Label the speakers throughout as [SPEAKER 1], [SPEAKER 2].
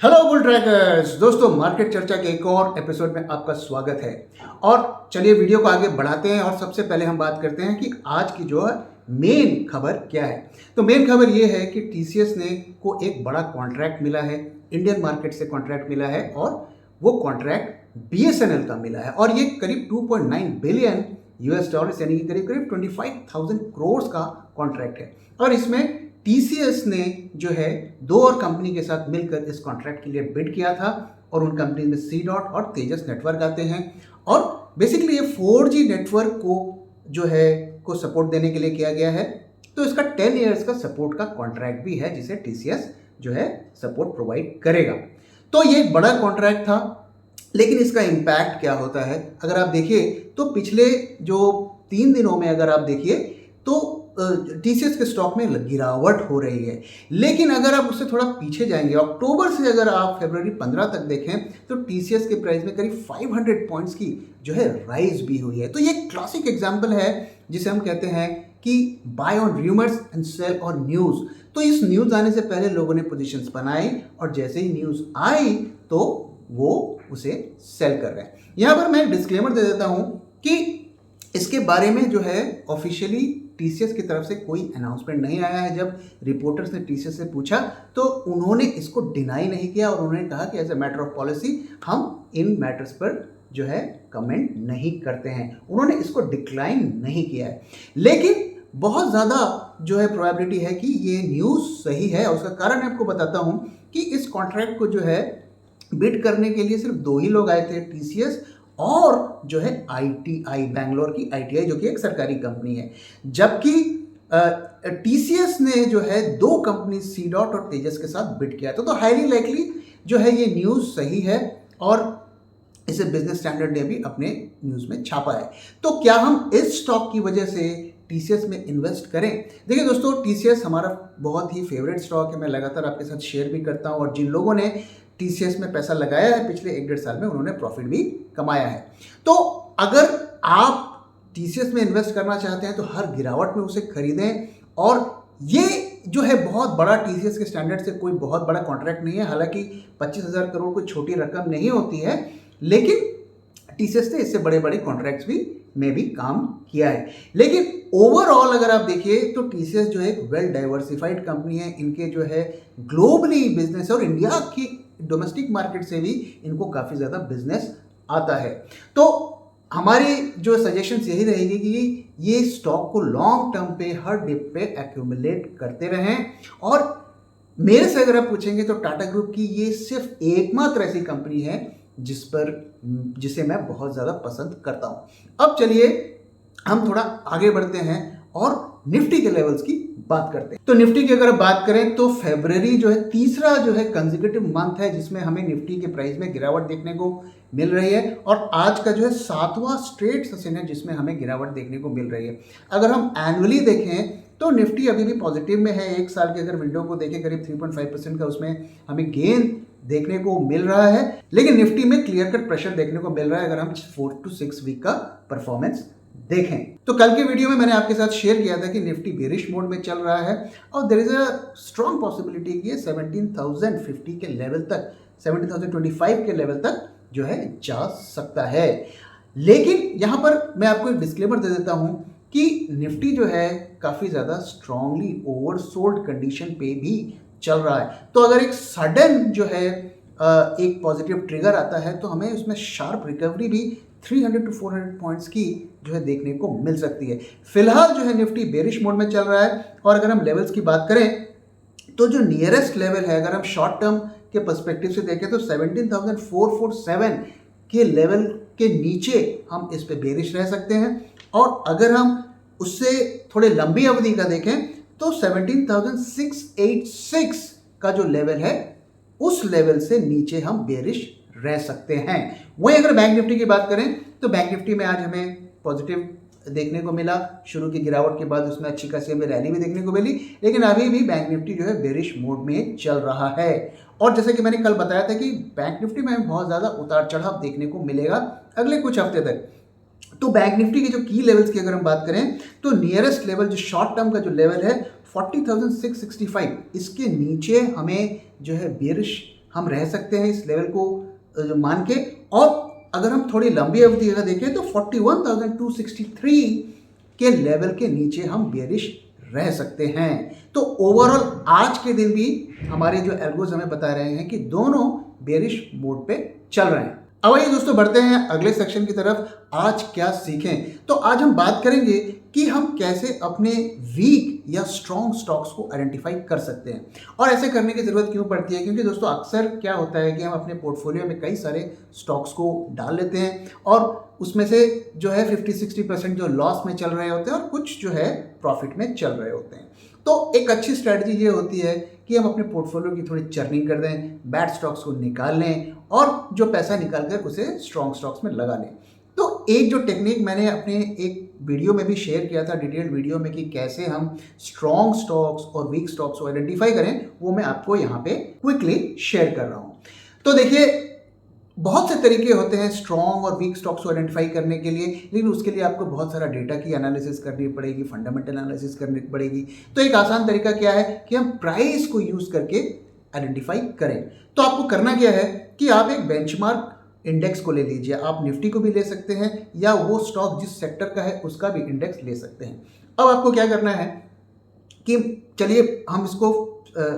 [SPEAKER 1] Hello bull trackers दोस्तों, market चर्चा के एक और एपिसोड में आपका स्वागत है। और चलिए वीडियो को आगे बढ़ाते हैं और सबसे पहले हम बात करते हैं कि आज की जो है मेन खबर क्या है। तो मेन खबर ये है कि टीसीएस ने को एक बड़ा कॉन्ट्रैक्ट मिला है, इंडियन मार्केट से कॉन्ट्रैक्ट मिला है और वो कॉन्ट्रैक्ट बीएसएनएल का मिला है और ये करीब 2.9 बिलियन यूएस डॉलर यानी कि करीब करीब 25,000 करोड़ का कॉन्ट्रैक्ट है। और इसमें टीसीएस ने जो है दो और कंपनी के साथ मिलकर इस कॉन्ट्रैक्ट के लिए बिड किया था और उन कंपनी में सी डॉट और तेजस नेटवर्क आते हैं। और बेसिकली ये 4G नेटवर्क को जो है को सपोर्ट देने के लिए किया गया है। तो इसका 10 इयर्स का सपोर्ट का कॉन्ट्रैक्ट भी है जिसे टीसीएस जो है सपोर्ट प्रोवाइड करेगा। तो ये एक बड़ा कॉन्ट्रैक्ट था, लेकिन इसका इम्पैक्ट क्या होता है अगर आप देखिए तो पिछले जो 3 दिनों में अगर आप देखिए तो टीसीएस के स्टॉक में गिरावट हो रही है। लेकिन अगर आप उससे थोड़ा पीछे जाएंगे, अक्टूबर से अगर आप फरवरी 15 तक देखें तो टीसीएस के प्राइस में करीब 500 पॉइंट्स की जो है राइज भी हुई है। तो ये क्लासिक एग्जांपल है जिसे हम कहते हैं कि buy on rumours and sell on news. तो इस न्यूज़ आने से पहले लोगों ने पोजीशंस बनाई और जैसे ही न्यूज़ आई तो वो उसे सेल कर रहे हैं। यहाँ पर मैं डिस्क्लेमर दे देता हूँ कि इसके बारे में जो है ऑफिशियली टीसीएस की तरफ से कोई अनाउंसमेंट नहीं आया है। जब रिपोर्टर्स ने टीसीएस से पूछा तो उन्होंने इसको डिनाई नहीं किया और उन्होंने कहा कि as a matter of policy हम इन मैटर्स पर जो है कमेंट नहीं करते हैं। उन्होंने इसको डिक्लाइन नहीं किया है, लेकिन बहुत ज़्यादा जो है प्रोबेबिलिटी है कि ये न्यूज़ सही है। और उसका कारण मैं आपको बताता हूँ कि इस कॉन्ट्रैक्ट को जो है बिड करने के लिए सिर्फ 2 ही लोग आए थे, टीसीएस और जो है आईटीआई, बैंगलोर की आईटीआई जो कि एक सरकारी कंपनी है। जबकि टीसीएस ने जो है 2 कंपनी सी डॉट और तेजस के साथ बिड किया था। तो हाईली लाइकली जो है ये न्यूज़ सही है और इसे बिजनेस स्टैंडर्ड ने भी अपने न्यूज़ में छापा है। तो क्या हम इस स्टॉक की वजह से टीसीएस में इन्वेस्ट करें? देखिए दोस्तों, टीसीएस हमारा बहुत ही फेवरेट स्टॉक है, मैं लगातार आपके साथ शेयर भी करता हूँ और जिन लोगों ने टीसीएस में पैसा लगाया है पिछले 1-1.5 साल में उन्होंने प्रॉफिट भी कमाया है। तो अगर आप टीसीएस में इन्वेस्ट करना चाहते हैं तो हर गिरावट में उसे खरीदें। और ये जो है बहुत बड़ा टीसीएस के स्टैंडर्ड से कोई बहुत बड़ा कॉन्ट्रैक्ट नहीं है। हालांकि 25,000 करोड़ कोई छोटी रकम नहीं होती है, लेकिन टीसीएस ने इससे बड़े बड़े कॉन्ट्रैक्ट्स भी में भी काम किया है। लेकिन ओवरऑल अगर आप देखिए तो टीसीएस जो है एक वेल डाइवर्सिफाइड कंपनी है। इनके जो है ग्लोबली बिजनेस और इंडिया की डोमेस्टिक मार्केट से भी इनको काफ़ी ज़्यादा बिजनेस आता है। तो हमारी जो सजेशंस यही रहेगी कि ये स्टॉक को लॉन्ग टर्म पे हर डिप पे एक्यूमुलेट करते रहें। और मेरे से अगर आप पूछेंगे तो टाटा ग्रुप की ये सिर्फ एकमात्र ऐसी कंपनी है जिसे मैं बहुत ज़्यादा पसंद करता हूँ। अब चलिए हम थोड़ा आगे बढ़ते हैं और निफ्टी के लेवल्स की बात करते हैं। तो निफ्टी की अगर बात करें तो फरवरी जो है तीसरा जो है कंसेक्यूटिव मंथ है जिसमें हमें निफ्टी के प्राइस में गिरावट देखने को मिल रही है और आज का जो है 7वां स्ट्रेट सेशन है जिसमें हमें गिरावट देखने को मिल रही है। अगर हम एनुअली देखें तो निफ्टी अभी भी पॉजिटिव में है। 1 साल के अगर विंडो को देखें करीब 3.5% का उसमें हमें गेन देखने को मिल रहा है, लेकिन निफ्टी में क्लियर कट प्रेशर देखने को मिल रहा है अगर हम 4 to 6 वीक का परफॉर्मेंस देखें। तो कल के वीडियो में मैंने आपके साथ शेयर किया था कि निफ्टी बेरिश मोड में चल रहा है और there is a strong possibility कि 17,050 के लेवल तक, 17,025 के लेवल तक जो है जा सकता है। लेकिन यहां पर मैं आपको एक डिस्क्लेमर दे देता हूं कि निफ्टी जो है काफ़ी ज़्यादा स्ट्रांगली ओवरसोल्ड कंडीशन पे भी चल रहा है। तो अगर एक सडन जो है एक पॉजिटिव ट्रिगर आता है तो हमें उसमें शार्प रिकवरी भी 300 to 400 पॉइंट्स की जो है देखने को मिल सकती है। फिलहाल जो है निफ्टी बेरिश मोड में चल रहा है और अगर हम लेवल्स की बात करें तो जो नियरेस्ट लेवल है अगर हम शॉर्ट टर्म के पर्सपेक्टिव से देखें तो 17,447 के लेवल के नीचे हम इस पे बेरिश रह सकते हैं। और अगर हम उससे थोड़े लंबी अवधि का देखें तो 17,686 का जो लेवल है उस लेवल से नीचे हम बेरिश रह सकते हैं। वहीं अगर बैंक निफ्टी की बात करें तो बैंक निफ्टी में आज हमें पॉजिटिव देखने को मिला। शुरू की गिरावट के बाद उसमें अच्छी खासी हमें रैली भी देखने को मिली, लेकिन अभी भी बैंक निफ्टी जो है बेरिश मोड में चल रहा है। और जैसे कि मैंने कल बताया था कि बैंक निफ्टी में बहुत ज़्यादा उतार चढ़ाव देखने को मिलेगा अगले कुछ हफ्ते तक। तो बैंक निफ्टी के जो की लेवल्स की अगर हम बात करें तो नियरेस्ट लेवल जो शॉर्ट टर्म का जो लेवल है 40,665, इसके नीचे हमें जो है बेरिश हम रह सकते हैं इस लेवल को मान के। और अगर हम थोड़ी लंबी अवधि अगर देखें तो 41,263 के लेवल के नीचे हम बेरिश रह सकते हैं। तो ओवरऑल आज के दिन भी हमारे जो एल्गोज हमें बता रहे हैं कि दोनों बेरिश मोड पे चल रहे हैं। अब आइए दोस्तों बढ़ते हैं अगले सेक्शन की तरफ। आज क्या सीखें? तो आज हम बात करेंगे कि हम कैसे अपने वीक या स्ट्रॉन्ग स्टॉक्स को आइडेंटिफाई कर सकते हैं। और ऐसे करने की ज़रूरत क्यों पड़ती है? क्योंकि दोस्तों अक्सर क्या होता है कि हम अपने पोर्टफोलियो में कई सारे स्टॉक्स को डाल लेते हैं और उसमें से जो है 50-60% जो लॉस में चल रहे होते हैं और कुछ जो है प्रॉफिट में चल रहे होते हैं। तो एक अच्छी स्ट्रैटेजी ये होती है कि हम अपने पोर्टफोलियो की थोड़ी चर्निंग कर दें, बैड स्टॉक्स को निकाल लें और जो पैसा निकाल कर उसे स्ट्रॉन्ग स्टॉक्स में लगा लें। तो एक जो टेक्निक मैंने अपने एक वीडियो में भी शेयर किया था, डिटेल्ड वीडियो में, कि कैसे हम स्ट्रॉन्ग स्टॉक्स और वीक स्टॉक्स को आइडेंटिफाई करें, वो मैं आपको यहाँ पे क्विकली शेयर कर रहा हूँ। तो देखिए, बहुत से तरीके होते हैं स्ट्रॉन्ग और वीक स्टॉक्स को आइडेंटिफाई करने के लिए, लेकिन उसके लिए आपको बहुत सारा डेटा की एनालिसिस करनी पड़ेगी, फंडामेंटल एनालिसिस करनी पड़ेगी। तो एक आसान तरीका क्या है कि हम प्राइस को यूज़ करके आइडेंटिफाई करें। तो आपको करना क्या है कि आप एक बेंचमार्क इंडेक्स को ले लीजिए। आप निफ्टी को भी ले सकते हैं या वो स्टॉक जिस सेक्टर का है उसका भी इंडेक्स ले सकते हैं। अब आपको क्या करना है कि चलिए हम इसको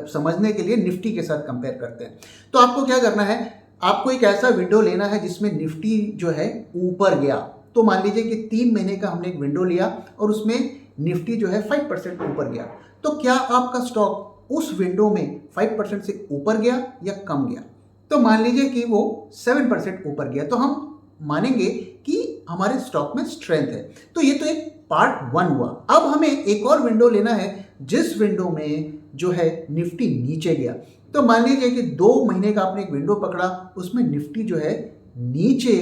[SPEAKER 1] समझने के लिए निफ्टी के साथ कंपेयर करते हैं। तो आपको क्या करना है, आपको एक ऐसा विंडो लेना है जिसमें निफ्टी जो है ऊपर गया। तो मान लीजिए कि 3 महीने का हमने एक विंडो लिया और उसमें निफ्टी जो है 5% ऊपर गया। तो क्या आपका स्टॉक उस विंडो में 5% से ऊपर गया या कम गया? तो मान लीजिए कि वो 7% ऊपर गया, तो हम मानेंगे कि हमारे स्टॉक में स्ट्रेंथ है। तो ये तो एक पार्ट 1 हुआ। अब हमें एक और विंडो लेना है जिस विंडो में जो है निफ्टी नीचे गया। तो मान लीजिए कि 2 महीने का आपने एक विंडो पकड़ा, उसमें निफ्टी जो है नीचे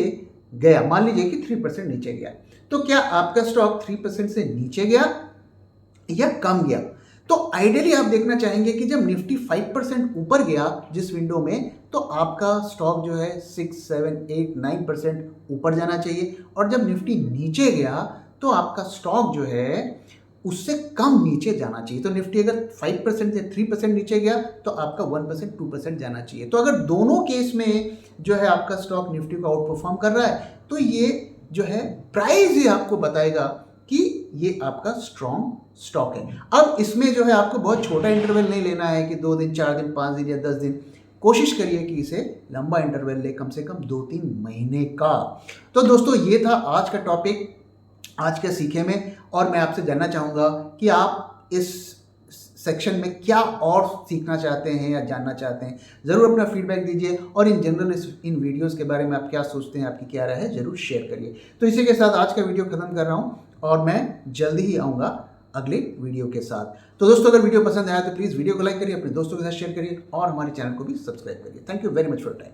[SPEAKER 1] गया, मान लीजिए कि 3% नीचे गया। तो क्या आपका स्टॉक 3% से नीचे गया या कम गया? तो आइडियली आप देखना चाहेंगे कि जब निफ्टी 5% ऊपर गया जिस विंडो में, तो आपका स्टॉक जो है 6, 7, 8, 9% ऊपर जाना चाहिए। और जब निफ्टी नीचे गया तो आपका स्टॉक जो है उससे कम नीचे जाना चाहिए। तो निफ्टी अगर 5% से 3% नीचे गया तो आपका 1%, 2% जाना चाहिए। तो अगर दोनों केस में जो है आपका स्टॉक निफ्टी को आउट परफॉर्म कर रहा है, तो ये जो है प्राइस ही आपको बताएगा कि ये आपका स्ट्रॉन्ग स्टॉक है। अब इसमें जो है आपको बहुत छोटा इंटरवल नहीं लेना है कि 2 दिन, 4 दिन, 5 दिन या 10 दिन। कोशिश करिए कि इसे लंबा इंटरवल ले, कम से कम 2-3 महीने का। तो दोस्तों ये था आज का टॉपिक, आज के सीखे में। और मैं आपसे जानना चाहूँगा कि आप इस सेक्शन में क्या और सीखना चाहते हैं या जानना चाहते हैं। ज़रूर अपना फीडबैक दीजिए और इन जनरल इन वीडियोस के बारे में आप क्या सोचते हैं, आपकी क्या राय है, ज़रूर शेयर करिए। तो इसी के साथ आज का वीडियो ख़त्म कर रहा हूँ और मैं जल्दी ही आऊँगा अगले वीडियो के साथ। तो दोस्तों अगर वीडियो पसंद आया तो प्लीज़ वीडियो को लाइक करिए, अपने दोस्तों के साथ शेयर करिए और हमारे चैनल को भी सब्सक्राइब करिए। Thank you very much for time.